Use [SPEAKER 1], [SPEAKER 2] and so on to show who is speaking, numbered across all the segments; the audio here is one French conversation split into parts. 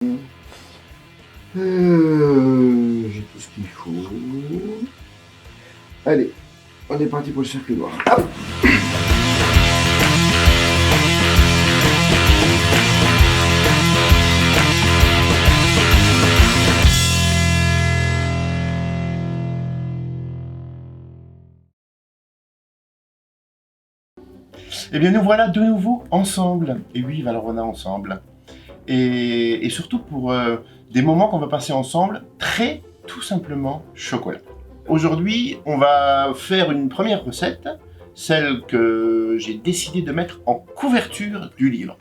[SPEAKER 1] J'ai tout ce qu'il faut. Allez, on est parti pour le cercle noir. Hop.
[SPEAKER 2] Eh bien nous voilà de nouveau ensemble, et oui Valrhona ensemble, et surtout pour des moments qu'on va passer ensemble, très tout simplement chocolat. Aujourd'hui on va faire une première recette, celle que j'ai décidé de mettre en couverture du livre.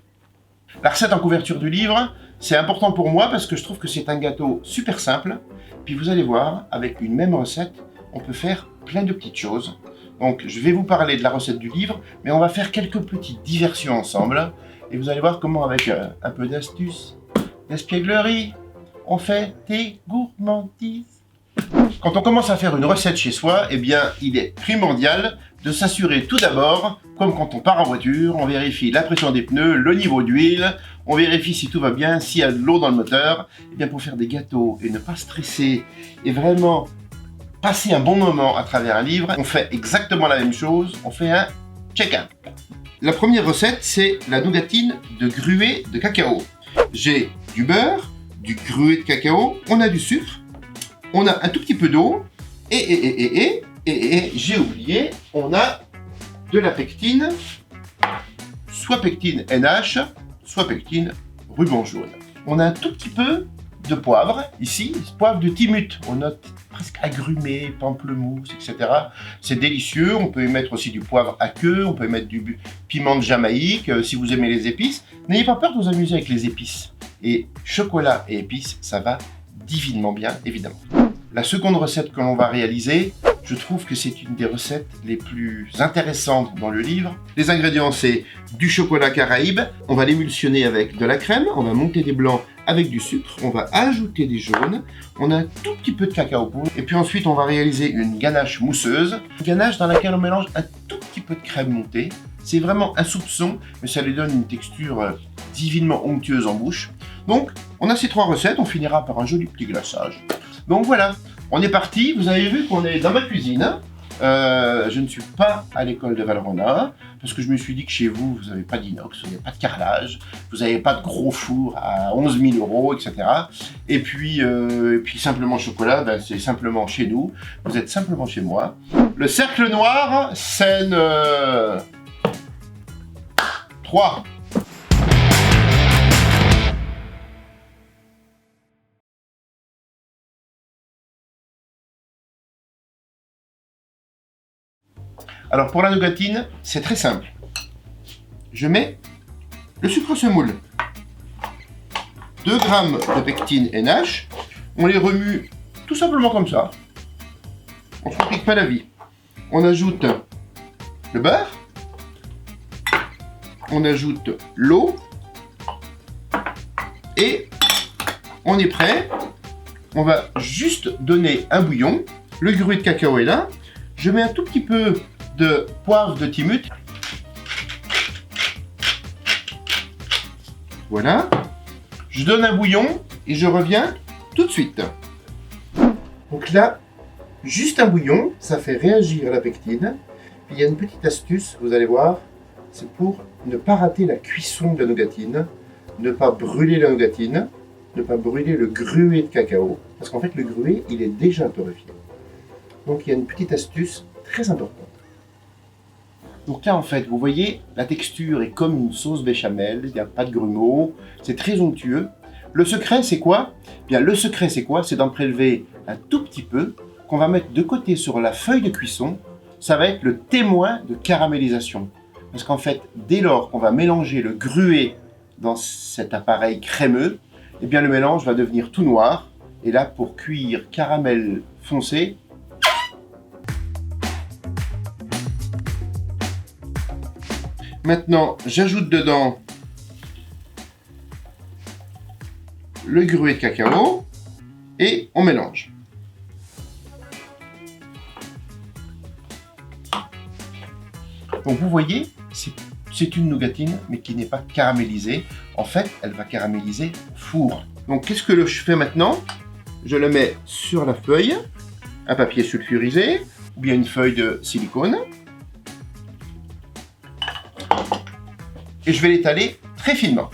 [SPEAKER 2] La recette en couverture du livre, c'est important pour moi parce que je trouve que c'est un gâteau super simple, puis vous allez voir, avec une même recette, on peut faire plein de petites choses. Donc je vais vous parler de la recette du livre, mais on va faire quelques petites diversions ensemble. Et vous allez voir comment avec un peu d'astuce, d'espièglerie, on fait des gourmandises. Quand on commence à faire une recette chez soi, eh bien il est primordial de s'assurer tout d'abord, comme quand on part en voiture, on vérifie la pression des pneus, le niveau d'huile, on vérifie si tout va bien, s'il y a de l'eau dans le moteur. Eh bien pour faire des gâteaux et ne pas stresser et vraiment passer un bon moment à travers un livre, on fait exactement la même chose, on fait un check-up. La première recette, c'est la nougatine de gruau de cacao. J'ai du beurre, du gruau de cacao, on a du sucre, on a un tout petit peu d'eau, et j'ai oublié, on a de la pectine, soit pectine NH, soit pectine ruban jaune. On a un tout petit peu de poivre, ici, poivre de Timut, on note presque agrumé, pamplemousse, etc. C'est délicieux, on peut y mettre aussi du poivre à queue, on peut y mettre du piment de Jamaïque, si vous aimez les épices. N'ayez pas peur de vous amuser avec les épices. Et chocolat et épices, ça va divinement bien, évidemment. La seconde recette que l'on va réaliser, je trouve que c'est une des recettes les plus intéressantes dans le livre. Les ingrédients, c'est du chocolat Caraïbe, on va l'émulsionner avec de la crème, on va monter des blancs avec du sucre, on va ajouter des jaunes, on a un tout petit peu de cacao poudre, et puis ensuite on va réaliser une ganache mousseuse, une ganache dans laquelle on mélange un tout petit peu de crème montée. C'est vraiment un soupçon, mais ça lui donne une texture divinement onctueuse en bouche. Donc, on a ces trois recettes, on finira par un joli petit glaçage. Donc voilà, on est parti, vous avez vu qu'on est dans ma cuisine. Je ne suis pas à l'école de Valrhona, parce que je me suis dit que chez vous, vous n'avez pas d'inox, vous n'avez pas de carrelage, vous n'avez pas de gros four à 11 000 €, etc. Et puis simplement chocolat, ben, c'est simplement chez nous, vous êtes simplement chez moi. Le cercle noir, scène 3. Alors pour la nougatine, c'est très simple. Je mets le sucre semoule, 2 g de pectine NH, on les remue tout simplement comme ça. On ne se complique pas la vie. On ajoute le beurre, on ajoute l'eau, et on est prêt. On va juste donner un bouillon. Le gruau de cacao est là. Je mets un tout petit peu de poivre de Timut. Voilà. Je donne un bouillon et je reviens tout de suite. Donc là, juste un bouillon, ça fait réagir la pectine. Puis il y a une petite astuce, vous allez voir, c'est pour ne pas rater la cuisson de la nougatine, ne pas brûler la nougatine, ne pas brûler le gruau de cacao, parce qu'en fait le gruau, il est déjà torréfié. Donc il y a une petite astuce très importante. Donc là, en fait, vous voyez, la texture est comme une sauce béchamel, il n'y a pas de grumeaux, c'est très onctueux. Le secret, c'est quoi? Bien, le secret, c'est quoi? C'est d'en prélever un tout petit peu, qu'on va mettre de côté sur la feuille de cuisson. Ça va être le témoin de caramélisation. Parce qu'en fait, dès lors qu'on va mélanger le gruau dans cet appareil crémeux, eh bien, le mélange va devenir tout noir. Et là, pour cuire caramel foncé, maintenant, j'ajoute dedans le gruau de cacao et on mélange. Donc vous voyez, c'est une nougatine, mais qui n'est pas caramélisée. En fait, elle va caraméliser au four. Donc qu'est-ce que je fais maintenant? Je le mets sur la feuille, un papier sulfurisé, ou bien une feuille de silicone. Et je vais l'étaler très finement.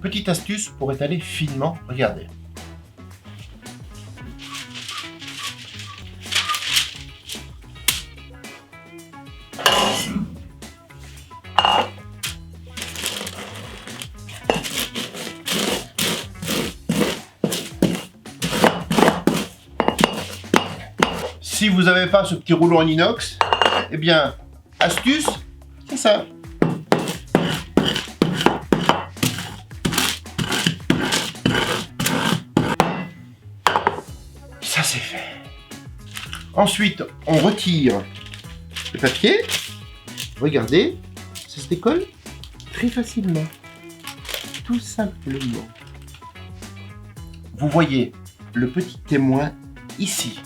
[SPEAKER 2] Petite astuce pour étaler finement, regardez. Si vous n'avez pas ce petit rouleau en inox, eh bien, astuce, c'est ça. Ça, c'est fait. Ensuite, on retire le papier. Regardez, ça se décolle très facilement. Tout simplement. Vous voyez le petit témoin ici,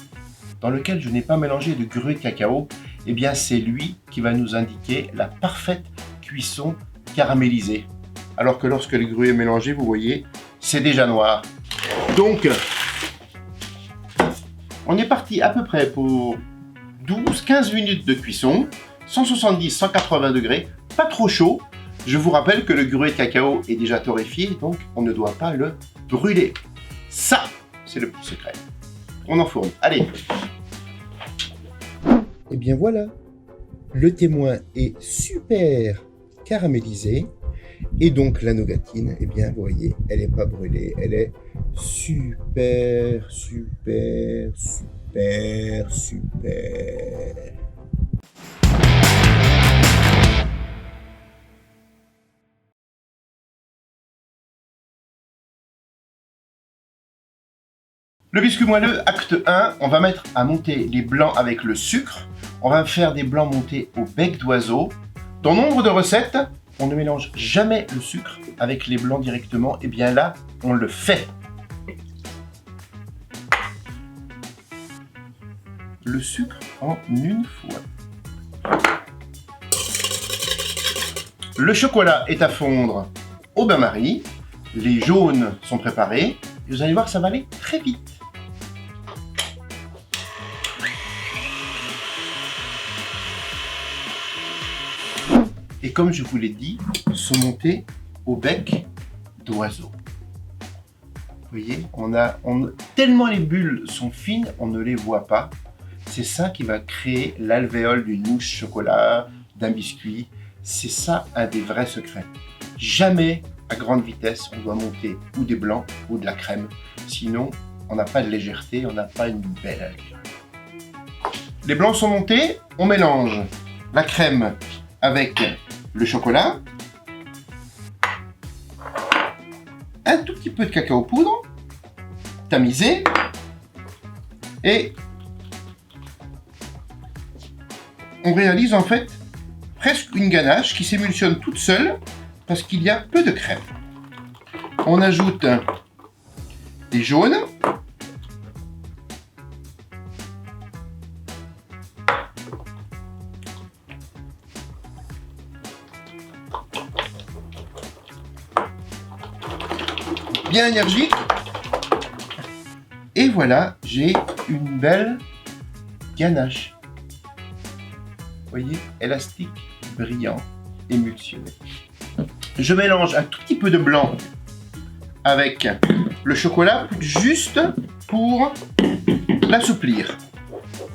[SPEAKER 2] dans lequel je n'ai pas mélangé de gruau de cacao. Eh bien, c'est lui qui va nous indiquer la parfaite cuisson caramélisée. Alors que lorsque le gruau est mélangé, vous voyez, c'est déjà noir. Donc, on est parti à peu près pour 12-15 minutes de cuisson, 170-180 degrés, pas trop chaud. Je vous rappelle que le gruau de cacao est déjà torréfié, donc on ne doit pas le brûler. Ça, c'est le petit secret. On enfourne. Allez.
[SPEAKER 3] Et bien voilà, le témoin est super caramélisé. Et donc la nougatine, eh bien vous voyez, elle n'est pas brûlée, elle est super.
[SPEAKER 2] Le biscuit moelleux, acte 1, on va mettre à monter les blancs avec le sucre. On va faire des blancs montés au bec d'oiseau. Dans nombre de recettes, on ne mélange jamais le sucre avec les blancs directement. Et bien là, on le fait. Le sucre en une fois. Le chocolat est à fondre au bain-marie. Les jaunes sont préparés. Et vous allez voir, ça va aller très vite. Et comme je vous l'ai dit, sont montés au bec d'oiseau. Vous voyez, tellement les bulles sont fines, on ne les voit pas. C'est ça qui va créer l'alvéole d'une mousse chocolat, d'un biscuit. C'est ça un des vrais secrets. Jamais à grande vitesse on doit monter ou des blancs ou de la crème. Sinon, on n'a pas de légèreté, on n'a pas une belle allure. Les blancs sont montés, on mélange la crème avec le chocolat, un tout petit peu de cacao poudre, tamisé, et on réalise en fait presque une ganache qui s'émulsionne toute seule parce qu'il y a peu de crème. On ajoute des jaunes, bien énergique, et voilà, j'ai une belle ganache. Vous voyez, élastique, brillant, émulsionné. Je mélange un tout petit peu de blanc avec le chocolat, juste pour l'assouplir.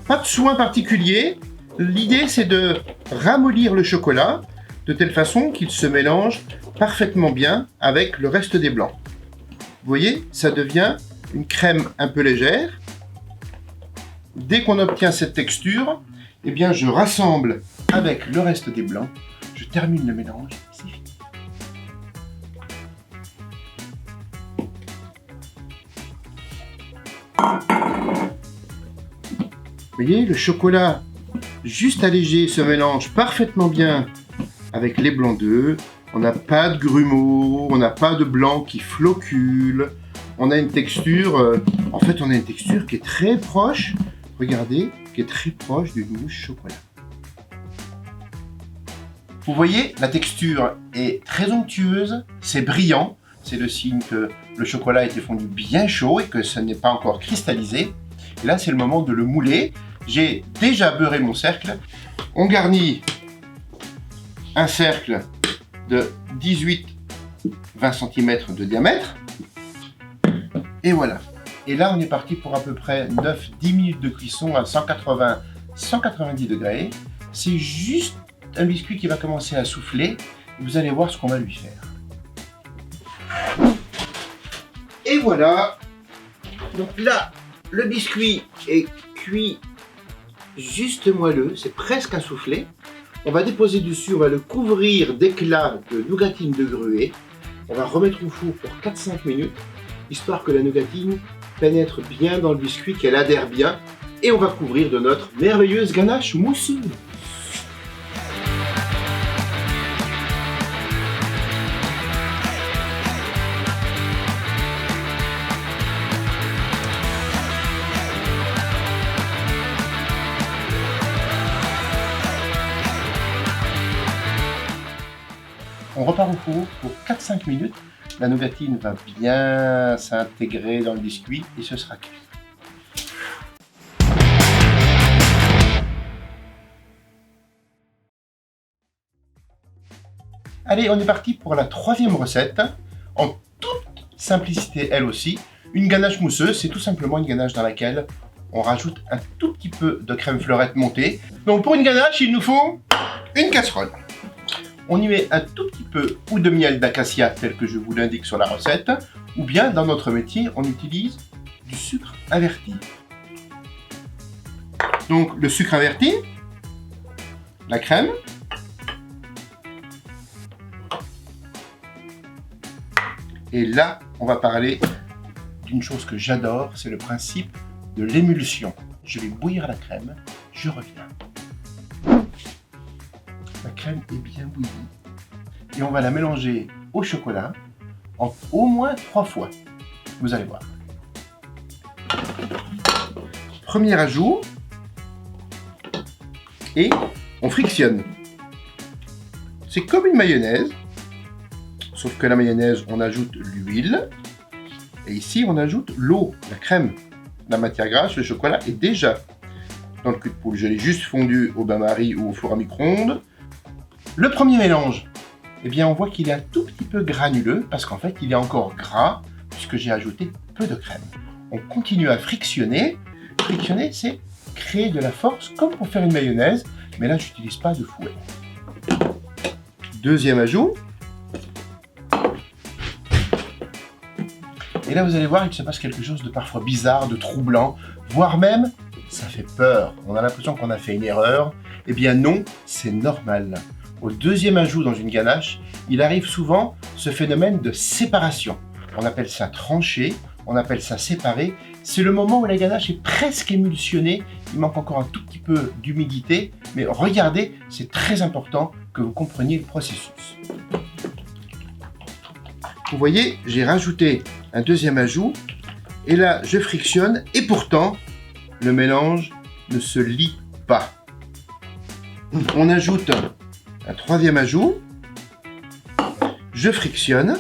[SPEAKER 2] Pas de soin particulier. L'idée, c'est de ramollir le chocolat de telle façon qu'il se mélange parfaitement bien avec le reste des blancs. Vous voyez, ça devient une crème un peu légère. Dès qu'on obtient cette texture, eh bien, je rassemble avec le reste des blancs. Je termine le mélange. C'est fini. Vous voyez, le chocolat juste allégé se mélange parfaitement bien avec les blancs d'œufs. On n'a pas de grumeaux, on n'a pas de blanc qui flocule. On a une texture, en fait, on a une texture qui est très proche, regardez, qui est très proche d'une mousse chocolat. Vous voyez, la texture est très onctueuse, c'est brillant, c'est le signe que le chocolat a été fondu bien chaud et que ça n'est pas encore cristallisé. Et là, c'est le moment de le mouler. J'ai déjà beurré mon cercle. On garnit un cercle de 18-20 cm de diamètre. Et voilà. Et là, on est parti pour à peu près 9-10 minutes de cuisson à 180-190 degrés. C'est juste un biscuit qui va commencer à souffler. Vous allez voir ce qu'on va lui faire. Et voilà. Donc là, le biscuit est cuit juste moelleux. C'est presque à souffler. On va déposer dessus, on va le couvrir d'éclats de nougatine de gruau. On va remettre au four pour 4-5 minutes, histoire que la nougatine pénètre bien dans le biscuit, qu'elle adhère bien. Et on va couvrir de notre merveilleuse ganache mousseuse. On repart au four pour 4-5 minutes. La nougatine va bien s'intégrer dans le biscuit et ce sera cuit. Allez, on est parti pour la troisième recette. En toute simplicité, elle aussi. Une ganache mousseuse, c'est tout simplement une ganache dans laquelle on rajoute un tout petit peu de crème fleurette montée. Donc pour une ganache, il nous faut une casserole. On y met un tout petit peu ou de miel d'acacia tel que je vous l'indique sur la recette, ou bien dans notre métier on utilise du sucre averti. Donc le sucre averti, la crème, et là on va parler d'une chose que j'adore, c'est le principe de l'émulsion. Je vais bouillir la crème, je reviens. La crème est bien bouillie et on va la mélanger au chocolat en au moins 3 fois. Vous allez voir. Premier ajout et on frictionne. C'est comme une mayonnaise, sauf que la mayonnaise on ajoute l'huile et ici on ajoute l'eau, la crème. La matière grasse, le chocolat est déjà dans le cul de poule. Je l'ai juste fondu au bain-marie ou au four à micro-ondes. Le premier mélange, eh bien on voit qu'il est un tout petit peu granuleux parce qu'en fait il est encore gras puisque j'ai ajouté peu de crème. On continue à frictionner. Frictionner, c'est créer de la force comme pour faire une mayonnaise, mais là j'utilise pas de fouet. Deuxième ajout. Et là vous allez voir, il se passe quelque chose de parfois bizarre, de troublant, voire même ça fait peur. On a l'impression qu'on a fait une erreur. Eh bien non, c'est normal. Au deuxième ajout dans une ganache, il arrive souvent ce phénomène de séparation. On appelle ça trancher, on appelle ça séparer. C'est le moment où la ganache est presque émulsionnée. Il manque encore un tout petit peu d'humidité. Mais regardez, c'est très important que vous compreniez le processus. Vous voyez, j'ai rajouté un deuxième ajout. Et là, je frictionne. Et pourtant, le mélange ne se lie pas. On ajoute un troisième ajout, je frictionne,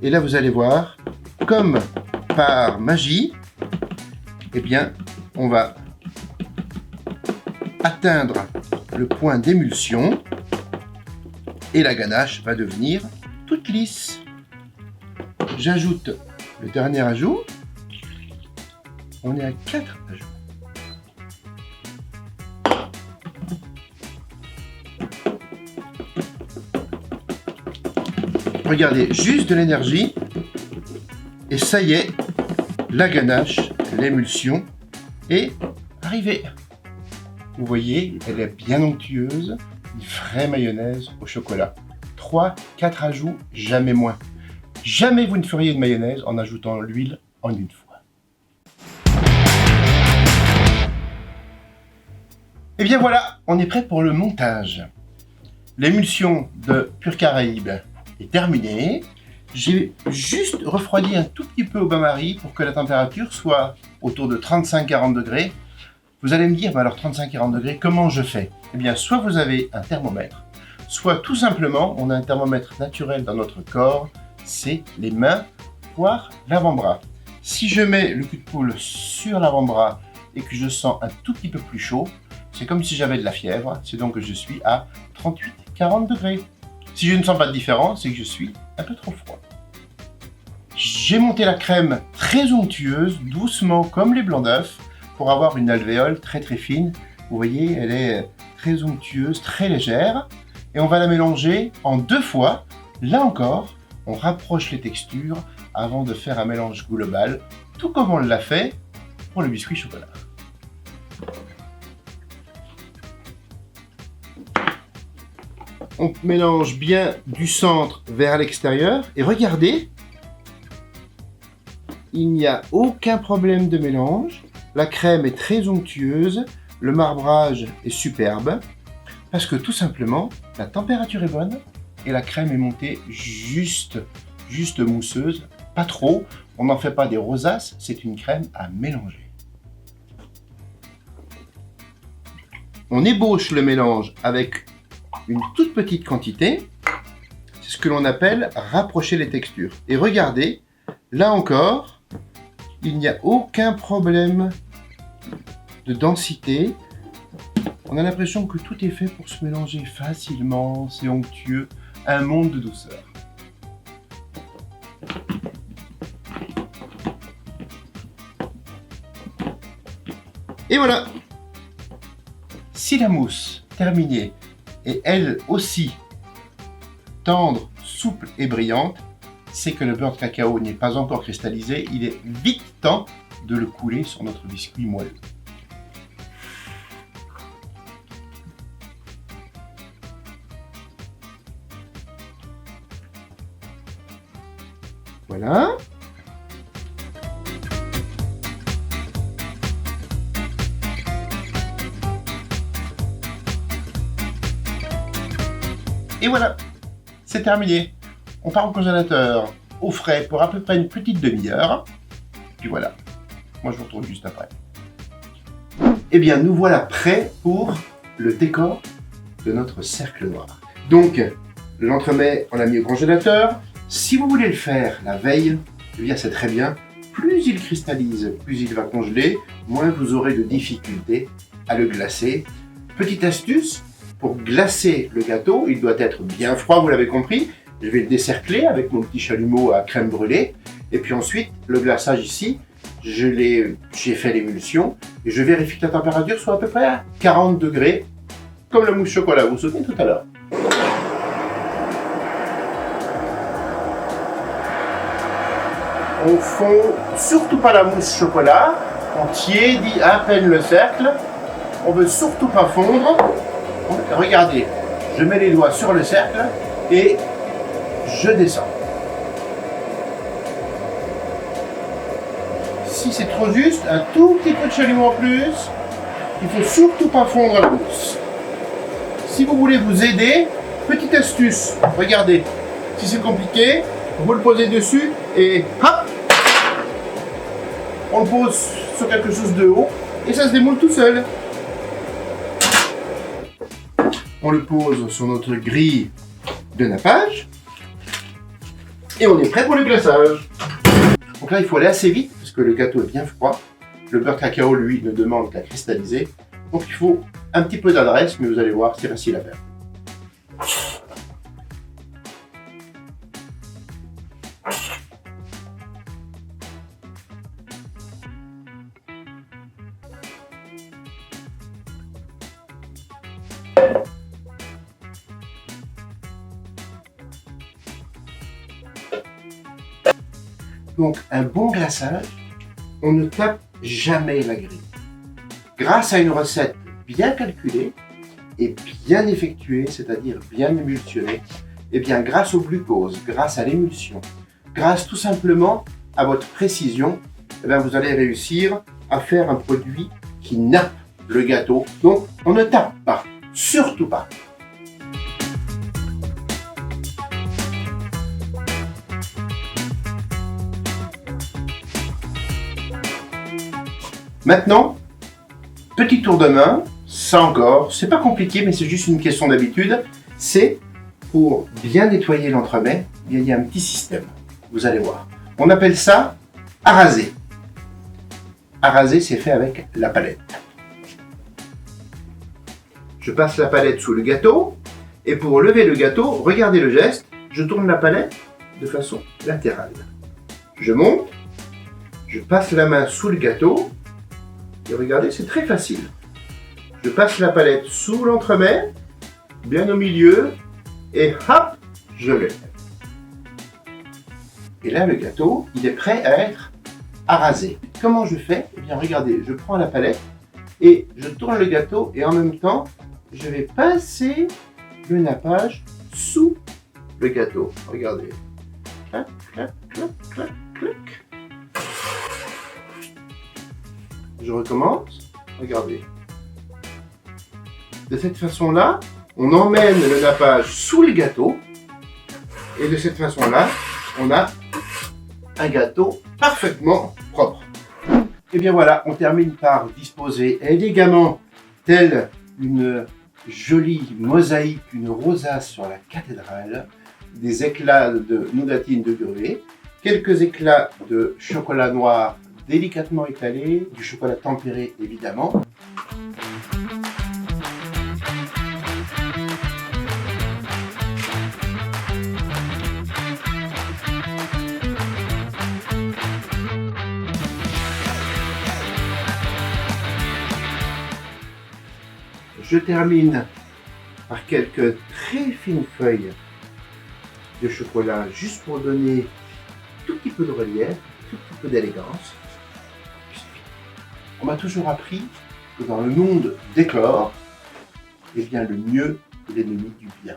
[SPEAKER 2] et là vous allez voir, comme par magie, eh bien, on va atteindre le point d'émulsion, et la ganache va devenir toute lisse. J'ajoute le dernier ajout, on est à 4 ajouts. Regardez, juste de l'énergie, et ça y est, la ganache, l'émulsion est arrivée. Vous voyez, elle est bien onctueuse, une vraie mayonnaise au chocolat. 3-4 ajouts, jamais moins. Jamais vous ne feriez une mayonnaise en ajoutant l'huile en une fois. Et bien voilà, on est prêt pour le montage. L'émulsion de Pur Caraïbes est terminée. J'ai juste refroidi un tout petit peu au bain-marie pour que la température soit autour de 35-40 degrés. Vous allez me dire, mais alors 35-40 degrés, comment je fais? Eh bien, soit vous avez un thermomètre, soit tout simplement, on a un thermomètre naturel dans notre corps, c'est les mains, voire l'avant-bras. Si je mets le cul de poule sur l'avant-bras et que je sens un tout petit peu plus chaud, c'est comme si j'avais de la fièvre, c'est donc que je suis à 38-40 degrés. Si je ne sens pas de différence, c'est que je suis un peu trop froid. J'ai monté la crème très onctueuse, doucement comme les blancs d'œufs, pour avoir une alvéole très très fine. Vous voyez, elle est très onctueuse, très légère. Et on va la mélanger en 2 fois. Là encore, on rapproche les textures avant de faire un mélange global, tout comme on l'a fait pour le biscuit chocolat. On mélange bien du centre vers l'extérieur et regardez, il n'y a aucun problème de mélange. La crème est très onctueuse, le marbrage est superbe parce que tout simplement la température est bonne et la crème est montée juste mousseuse, pas trop. On n'en fait pas des rosaces, c'est une crème à mélanger. On ébauche le mélange avec une toute petite quantité, c'est ce que l'on appelle rapprocher les textures. Et regardez, là encore, il n'y a aucun problème de densité. On a l'impression que tout est fait pour se mélanger facilement, c'est onctueux, un monde de douceur. Et voilà! Si la mousse terminée est elle aussi tendre, souple et brillante, c'est que le beurre de cacao n'est pas encore cristallisé. Il est vite temps de le couler sur notre biscuit moelleux. Voilà. Et voilà, c'est terminé. On part au congélateur au frais pour à peu près une petite demi-heure. Puis voilà, moi je vous retrouve juste après. Eh bien, nous voilà prêts pour le décor de notre cercle noir. Donc, l'entremet, on l'a mis au congélateur. Si vous voulez le faire la veille, eh bien c'est très bien. Plus il cristallise, plus il va congeler, moins vous aurez de difficultés à le glacer. Petite astuce, pour glacer le gâteau, il doit être bien froid, vous l'avez compris. Je vais le décercler avec mon petit chalumeau à crème brûlée. Et puis ensuite, le glaçage ici, j'ai fait l'émulsion. Et je vérifie que la température soit à peu près à 40 degrés, comme la mousse chocolat, vous vous souvenez tout à l'heure. On fond surtout pas la mousse chocolat, on tiédit à peine le cercle, on veut surtout pas fondre. Regardez, je mets les doigts sur le cercle et je descends. Si c'est trop juste, un tout petit peu de chalumeau en plus, il faut surtout pas fondre la mousse. Si vous voulez vous aider, petite astuce, regardez, si c'est compliqué, vous le posez dessus et hop, on le pose sur quelque chose de haut et ça se démoule tout seul. On le pose sur notre grille de nappage et on est prêt pour le glaçage. Donc là, il faut aller assez vite parce que le gâteau est bien froid. Le beurre cacao, lui, ne demande qu'à cristalliser. Donc il faut un petit peu d'adresse, mais vous allez voir, c'est facile à faire. Donc un bon glaçage, on ne tape jamais la grille. Grâce à une recette bien calculée et bien effectuée, c'est-à-dire bien émulsionnée, et bien grâce au glucose, grâce à l'émulsion, grâce tout simplement à votre précision, eh bien, vous allez réussir à faire un produit qui nappe le gâteau. Donc on ne tape pas, surtout pas. Maintenant, petit tour de main, ça encore, c'est pas compliqué, mais c'est juste une question d'habitude. c'est pour bien nettoyer l'entremets, il y a un petit système. Vous allez voir. On appelle ça araser. Araser, c'est fait avec la palette. Je passe la palette sous le gâteau. Et pour lever le gâteau, regardez le geste. Je tourne la palette de façon latérale. Je monte. Je passe la main sous le gâteau. Et regardez, c'est très facile. Je passe la palette sous l'entremet, bien au milieu. Et hop, je lève. Et là, le gâteau, il est prêt à être arasé. Comment je fais? Eh bien, regardez, je prends la palette et je tourne le gâteau et en même temps, je vais passer le nappage sous le gâteau. Regardez. Clac, clac, clac, clac, clac. Je recommence. Regardez. De cette façon-là, on emmène le nappage sous le gâteau. Et de cette façon-là, on a un gâteau parfaitement propre. Et bien voilà, on termine par disposer élégamment, telle une jolie mosaïque, une rosace sur la cathédrale, des éclats de nougatine de gruet, quelques éclats de chocolat noir délicatement étalé, du chocolat tempéré évidemment. Je termine par quelques très fines feuilles de chocolat, juste pour donner un tout petit peu de relief, un tout petit peu d'élégance. On m'a toujours appris que dans le monde décor, eh bien le mieux est l'ennemi du bien.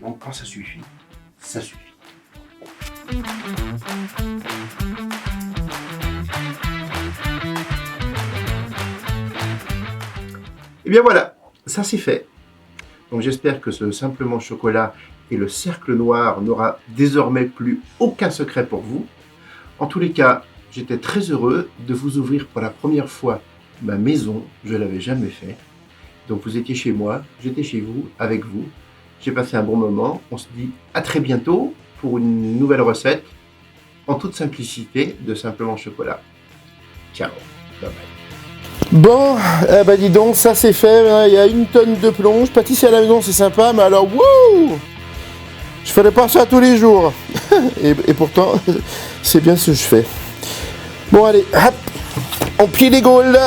[SPEAKER 2] Donc quand ça suffit, ça suffit. Et bien voilà, ça c'est fait. Donc j'espère que ce Simplement Chocolat et le cercle noir n'aura désormais plus aucun secret pour vous. En tous les cas, j'étais très heureux de vous ouvrir pour la première fois ma maison. Je ne l'avais jamais fait. Donc vous étiez chez moi, j'étais chez vous, avec vous. J'ai passé un bon moment. On se dit à très bientôt pour une nouvelle recette en toute simplicité de Simplement Chocolat. Ciao, bye bye.
[SPEAKER 3] Bon, bah dis donc, ça c'est fait, il y a 1 tonne de plonge. Pâtisser à la maison c'est sympa, mais alors, wouh! Je ferais pas ça tous les jours. et pourtant, c'est bien ce que je fais. Bon allez, hop, on plie les gaules.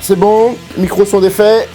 [SPEAKER 3] C'est bon, les micros sont défaits.